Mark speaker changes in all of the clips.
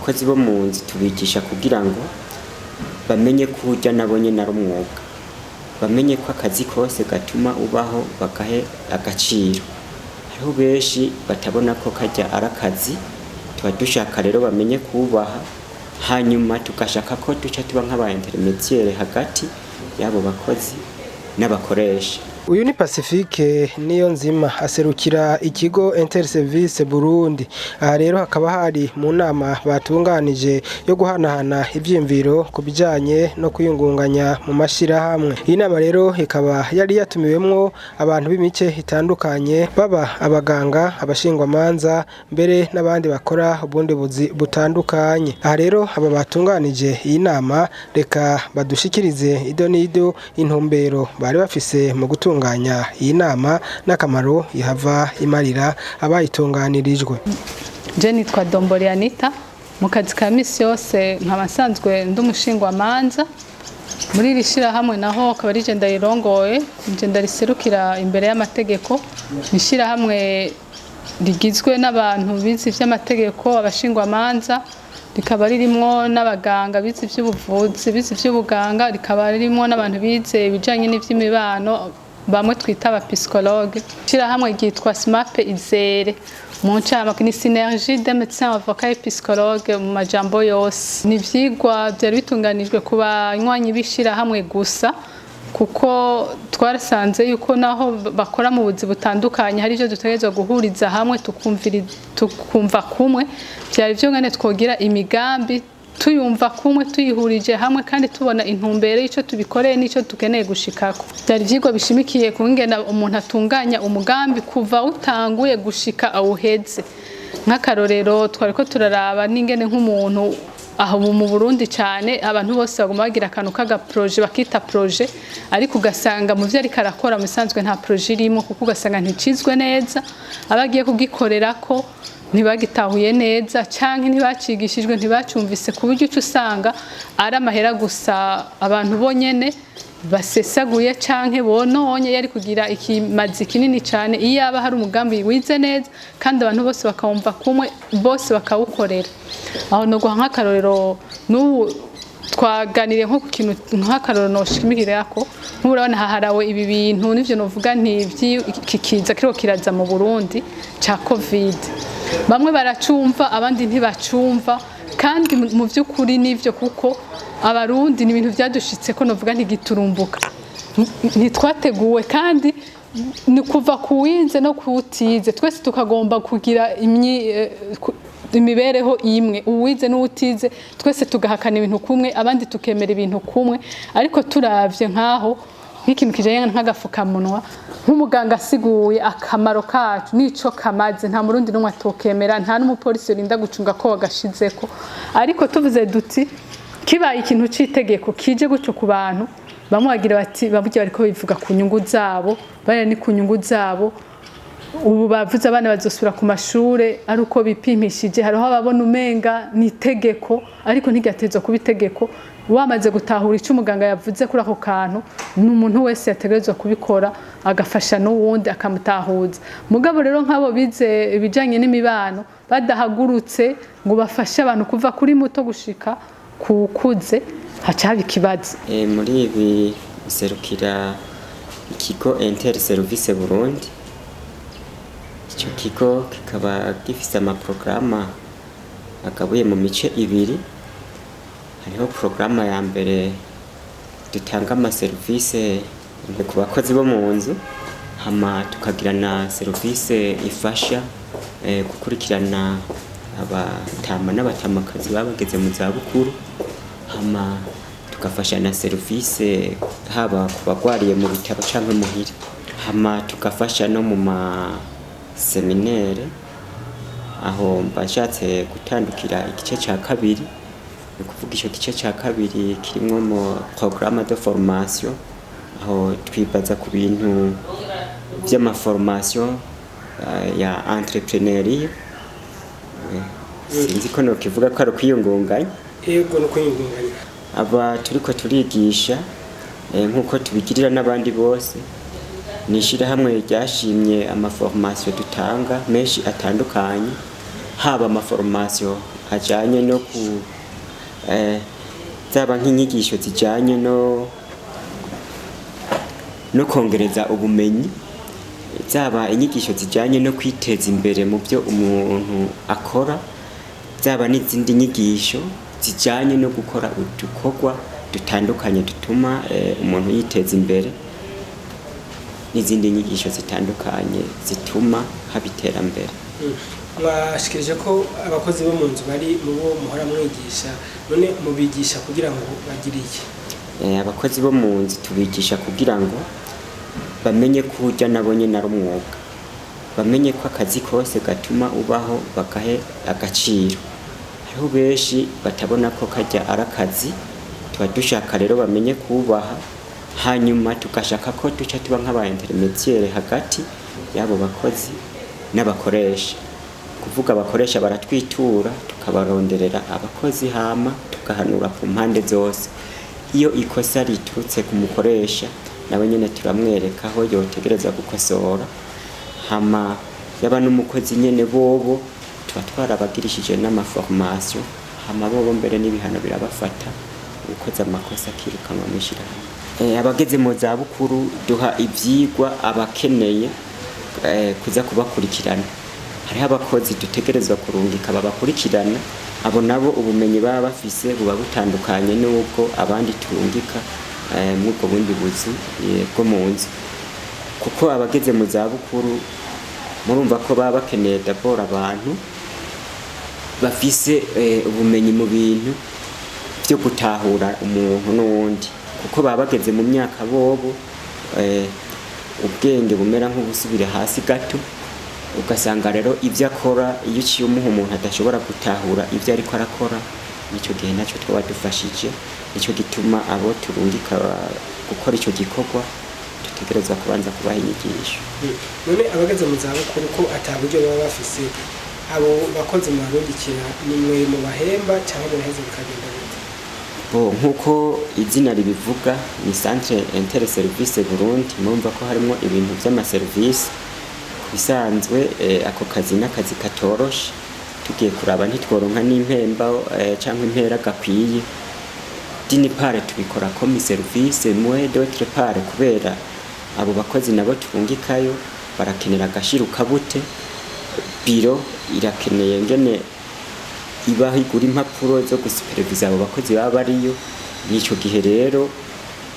Speaker 1: abakozi bo mu nzu tubigisha kugira ngo bamenye ko urya nabo nyene ari umwuga, bamenye ko akazi kose gatuma ubaho bagahe agaciro. Hariho benshi batabona ko kajya ari akazi, tuba dushaka rero bamenye kubaha, hanyuma tugashaka ko duca tuba nk'aba intermediaire hagati y'abo bakozi n'abakoresha.
Speaker 2: Uyu ni Pacifique Niyonzima aserukira ikigo Interservice Burundi. Aha rero hakaba hari mu nama batunganije yo guhanahana ivyimviro kubijanye no kuyungunganya mu mashirahamwe. Iyi nama rero ikaba yari yatumiwemwo abantu b'imice itandukanye, baba abaganga, abashingwamanza, mbere n'abandi bakora ubundi buzi butandukanye. Aha rero aba batunganije iyi nama reka badushikirize ido n'ido intumbero bari bafise mu gutunganya iyi nama n'akamaro ihava imarira abayitunganirijwe.
Speaker 3: Je nitwa Dombori Anita, mu kazi ka misi yose nkaba nsanzwe ndi umushingwamanza. Muri iri shirahamwe naho akaba ari je ndayirongoye, je ndariserukira imbere y'amategeko. Ni ishirahamwe rigizwe n'abantu bize ivy'amategeko, abashingwamanza, rikaba ririmwo n'abaganga bize ivy'ubuvuzi, bize ivy'ubuganga, rikaba ririmwo n'abantu bize ibijanye n'ivy'imibano bamwe twita aba psychologue. Ishirahamwe ryitwa SMAP Izere, mu ncamake ni Synergie des médecins avocats et psychologues mu majambo yose. Ni ivyigwa vyari bitunganijwe ku banywanyi b'ishirahamwe gusa, kuko twarasanze yuko naho bakora mu buzi butandukanye hari ivyo dutegerezwa guhuriza hamwe tukumva kumwe, vyari vyo ngene twogira imigambi tuyumva kumwe, tuyihurije hamwe kandi tubona intumbero y'ico tubikoreye n'ico tukeneye gushikako. Byari ivyigwa bishimikiye kungena umuntu atunganya umugambi kuva utanguye gushika awuheze. Nk'akarorero twariko turaraba n'ingene nk'umuntu aho mu Burundi cyane abantu bose bagomba bagira akantu kaga projet bakita projet, ariko ugasanga mu vyo ariko arakora musanzwe nta projet irimo, kuko ugasanga nticizwe neza, abagiye kugikorerako ntibagitahuye neza canke ntibacigishijwe, ntibacumvise, ku buryo usanga ari amahera gusa abantu bonyene basesaguye canke bononye, yari kugira ikimazi kinini cane iyo aba hari umugambi wize neza kandi abantu bose bakawumva kumwe, bose bakawukorera. Aho no guha nk'akarorero n'ubu twaganiriye nko ku kintu nk'akarorero noshimikirako, nk'urabona haharawe ibi bintu n'ivyo novuga kikiza kiriko kiraza mu Burundi ca Covid. Bamwe baracumva abandi ntibacumva, kandi mu vy'ukuri nivyo, kuko abarundi ni ibintu vyadushitse ko novuga ntigiturumbuka, ntitwateguwe kandi ni kuva kuwinze no kuwutize, twese tukagomba kugira imibereho imwe, uwize n'uwutize twese tugahakana ibintu kumwe, abandi tukemera ibintu kumwe. Ariko turavye nkaho nk'ikintu kijanye nk'agafukamunwa, nk'umuganga asiguye akamaro kacu nico kamaze, nta murundi n'umwe atokemera, nta n'umupolisi yorinda gucunga ko wagashizeko. Ariko tuvuze duti kibaye ikintu citegeko kije guco ku bantu, bamwe bagira bati baburya bariko bivuga ku nyungu zabo, bari ni ku nyungu zabo. Ubu bavuze abana bazosubira ku mashure ari uko bipimishije, hariho ababona umenga ni itegeko ariko ntigatezwa kuba itegeko. Wamaze gutahura ico umuganga yavuze kuri ako kantu, n'umuntu wese yategerezwa kubikora agafasha n'uwundi akamutahuza. Mugabo rero nk'abo bize ibijanye n'imibano badahagurutse ngo bafashe abantu kuva kuri muto gushika kukuze, haca haba ikibazo.
Speaker 1: Muri ibi serukira ikigo Interservice Burundi. Ico kigo kikaba gifise amaprograma agabuye mu mice ibiri. Hariho programa ya mbere dutanga amaserivise ku bakozi bo mu nzu, hama tukagira na serivise ifasha gukurikirana abatama n'abatamakazi babageze mu zabukuru, hama tugafasha na serivise haba ku bagwariye mu bitaro canke muhira, hama tugafasha no mu seminaire. Aho mbashatse gutandukira igice ca kabiri, ni kuvuga ico gice ca kabiri kirimwo mu programme de formation, aho twibaza ku bintu vy'amaformation ya entrepreneuria. Sinzi ko nokivuga ko ari kwiyungunganya.
Speaker 2: Yego no kwiyungunganya.
Speaker 1: Aba turiko turigisha nkuko tubigirira n'abandi bose, nishirahamwe ryashimye amaformation dutanga menshi atandukanye, haba amaformation ajanye no ku zaba nk'inyigisho zijanye no kongereza ubumenyi, zaba inyigisho zijanye no kwiteza imbere mu byo umuntu akora, zaba n'izindi nyigisho zijanye no gukora udukorwa dutandukanye dutuma umuntu yiteza imbere, n'izindi nyigisho zitandukanye zituma haba iterambere.
Speaker 2: Mwashikirije ko abakozi bo mu nzu bari mu bo muhora mwigisha, none mubigisha kugira ngo bagire iki?
Speaker 1: Abakozi bo mu nzu tubigisha kugira ngo bamenye ko urya nabo nyene ari umwuga, bamenye ko akazi kose gatuma ubaho bagahe agaciro. Hariho benshi batabona ko kajya ari akazi, tuba dushaka rero bamenye kubaha, hanyuma tugashaka ko duca tuba nk'aba intermediaire hagati y'abo bakozi n'abakoresha. Kuvuga abakoresha baratwitura tukabaronderera abakozi, hama tugahanura ku mpande zose. Iyo ikosa riturutse ku mukoresha nawe nyene turamwereka aho yotegereza gukosora, hama yaba n'umukozi nyene bobo tuba twarabagirishije n'amaformation, hama bobo mbere n'ibihano birabafata ukoze amakosa akirukanwa mw'ishirahamwe. Abageze mu za bukuru duha ivyigwa abakeneye kuza kubakurikirana. Hariho abakozi dutegerezwa kurungika babakurikirana, abo nabo ubumenyi baba bafise buba butandukanye n'ubwo abandi turungika mw'ubwo bundi buzi bwo mu nzu, kuko abageze mu za bukuru murumva ko baba bakeneye d'abord abantu bafise ubumenyi mu bintu byo gutahura umuntu n'uwundi, kuko baba bageze mu myaka bobo ubwenge bumera nk'ubusubire hasi gato, ugasanga rero ibyo akora iyo uciye umuha umuntu adashobora gutahura ibyo ariko arakora, nicyo gihe nacyo twaba dufashije. Nicyo gituma abo turungika gukora icyo gikorwa dutegerezwa kubanza kubaha inyigisho.
Speaker 2: None abageze mu za bukuru ko ataburyo baba bafise, abo bakozi mwarungikira nimwe mu bahemba cyangwa muheze bikagenda gute?
Speaker 1: Nk'uko izina ribivuga ni Centre Inter Service Burundi, murumva ko harimo ibintu by'amaserivisi. Bisanzwe ako kazi n'akazi katoroshe, tugiye kuraba ntitworonka n'impemba cyangwa impera gakwiye. D'une part tubikora comme service, mais d'autre part kubera abo bakozi nabo turungikayo barakenera agashiro kabute, biro irakeneye ngene ibaho igura impapuro zo gusupervisa abo bakozi baba bariyo. Nico gihe rero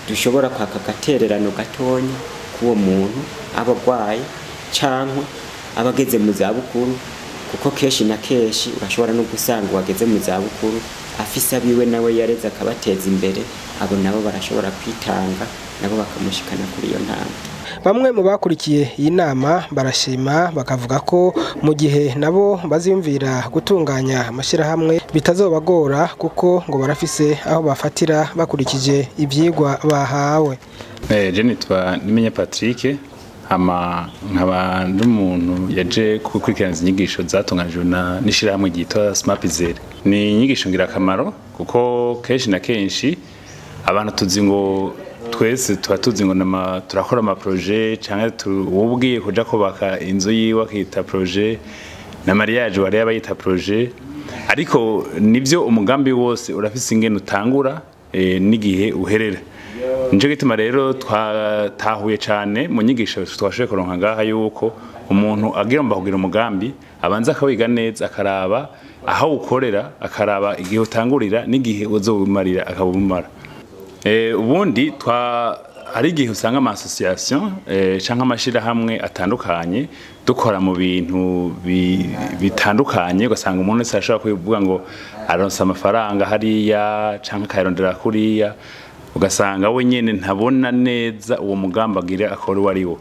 Speaker 1: dushobora kwaka gatererano gatonya kuwo muntu abagwaye canke abageze mu za bukuru, kuko keshi na keshi urashobora no gusanga wageze mu za bukuru afise abiwe nawe yareze akabateza imbere, abo nabo barashobora kwitanga nabo bakamushikana kuri iyo ntambwe.
Speaker 2: Bamwe mu bakurikiye iyi nama barashima, bakavuga ko mu gihe nabo baziyumvira gutunganya amashirahamwe bitazobagora, kuko ngo barafise aho bafatira bakurikije ivyigwa bahawe.
Speaker 4: Je nitwa Nimenye Patrick, nkaba ndi umuntu yaje gukurikirana inyigisho zatunganijwe n'ishirahamwe ryitwa SMAPizere. Ni inyigisho ngirakamaro kuko kenshi na kenshi abantu tuzi ngo twese tuba tuzi ngo turakora amaprojet canke ubwiye kuja kubaka inzu yiwe akita projet na mariage wari yabayita projet, ariko nivyo umugambi wose urafise ingene utangura n'igihe uherera. Nico gituma rero twatahuye cane mu nyigisho twashoboye kuronka ngaha yuko umuntu agomba kugira umugambi abanza akawiga neza, akaraba aho ukorera, akaraba igihe utangurira n'igihe uzobumarira akabumara. Ubundi hari igihe usanga ama association canke amashirahamwe atandukanye dukora mu bintu bitandukanye, ugasanga umuntu wese ashobora kuvuga ngo aronsa amafaranga hariya canke akayarondera kuriya, ugasanga we nyene ntabona neza uwo mugambi agira akora uwo ariwo,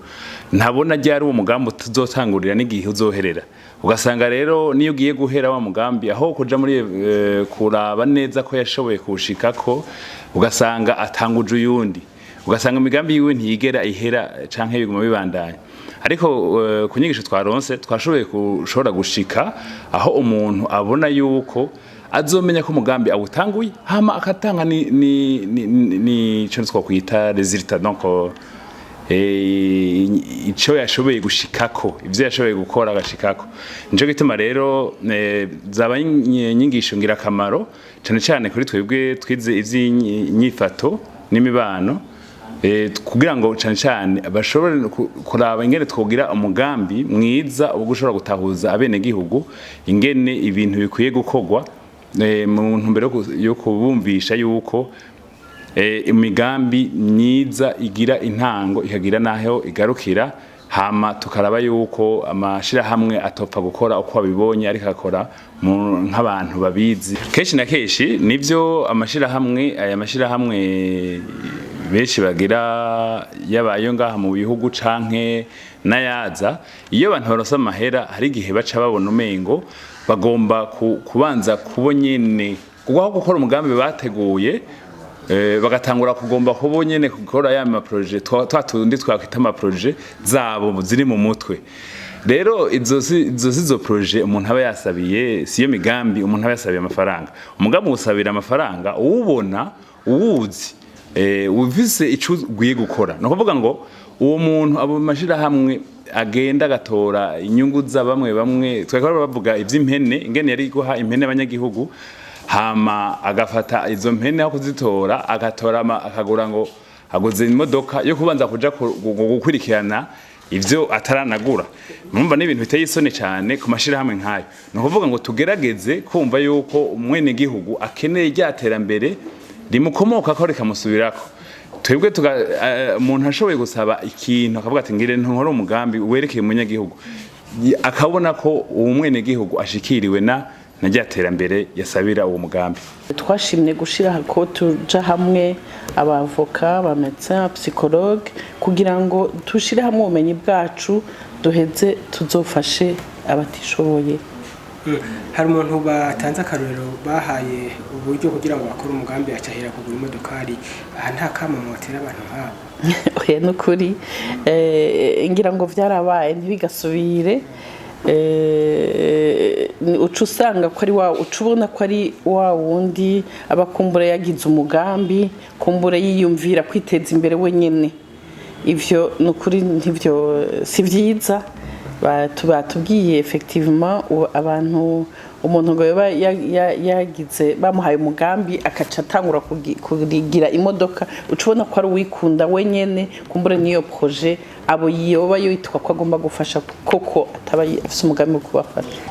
Speaker 4: ntabona ryari uwo mugambi tuzotangurira n'igihe uzoherera. Ugasanga rero niyo ugiye guhera wa mugambi aho kuja muri kuraba neza ko yashoboye kushikako, ugasanga atanguje uyundi, ugasanga imigambi yiwe ntiyigera ihera canke biguma bibandanya. Ariko kunyigisho twaronse twashoboye kushobora gushika aho umuntu abona yuko azomenya ko umugambi awutanguye, hama akatanga ni cyo twakwita resultat, donc ico yashoboye gushikako, ivyo yashoboye gukora agashikako. Nico gituma rero zaba inyigisho ngira akamaro cyane cyane kuri twebwe twize ivy'inyifato n'imibano, kugira ngo cyane cyane bashobore kuraba ingene twogira umugambi mwiza wo gushobora gutahuza abene gihugu ingene ibintu bikwiye gukorwa mu ntumbero yo kubumvisha yuko imigambi myiza igira intango ikagira naho igarukira, hama tukaraba yuko amashirahamwe atopfa gukora uko babibonye ariko akora nk'abantu babizi. Kenshi na kenshi nivyo aya mashirahamwe benshi bagira yabayo ngaha mu bihugu canke nayaza, iyo abantu barosa amahera hari igihe baca babona umengo bagomba kubanza kubonyene kubaho gukora umugambi bateguye, bagatangura kugomba kubonyene gukora ya ma projet twatundi twakwita ama projet zabo ziri mu mutwe. Rero izo projet umuntu aba yasabiye siyo migambi, umuntu aba yasabiye amafaranga. Umugambi usabira amafaranga uwubona uwuzi uvise ico ugiye gukora, no kuvuga ngo uwo muntu abo mashira hamwe agenda agatora inyungu za bamwe twakora bavuga ivy'impene ingene yari guha impene abanyagihugu, hama agafata izo mpene aho kuzitora agatora akagura ngo aguze imodoka yo kubanza kuja gukurikirana ivyo ataranagura. Mumva n'ibintu biteye isoni cyane ku mashira hamwe nkayo. No kuvuga ngo tugerageze kumva yuko umwene gihugu akeneye ryaterambere rimukomoka ko rikamusubirako. Twebwe umuntu ashoboye gusaba ikintu akavuga ati ngire nkora umugambi werekeye umunyagihugu, akabona ko uwo mwene gihugu ashikiriwe na ryaterambere yasabira uwo mugambi.
Speaker 5: Twashimye gushira ko tuja hamwe abavoka, abametsa, psychologue kugira ngo tushire hamwe ubumenyi bwacu duheze tuzofashe abatishoboye.
Speaker 2: Hari umuntu batanze akarorero bahaye uburyo kugira ngo bakore umugambi acahera kugura imodokari, aha nta kamamotera abantu nk'abo.
Speaker 5: Oya n'ukuri ngira ngo vyarabaye ntibigasubire, uca usanga ko ari ucubona ko ari wa wundi abakumbura yagize umugambi kumbura yiyumvira kwiteza imbere wenyene. Ivyo n'ukuri ntivyo si vyiza. Batubwiye effectivement abantu umuntu ngo yagize bamuhaye umugambi akaca atangura kugira imodoka, ucubona ko ari wikunda wenyene kumbure niyo projet abo yoba yitwa ko agomba gufasha koko ataba afise umugambi wo kubafasha.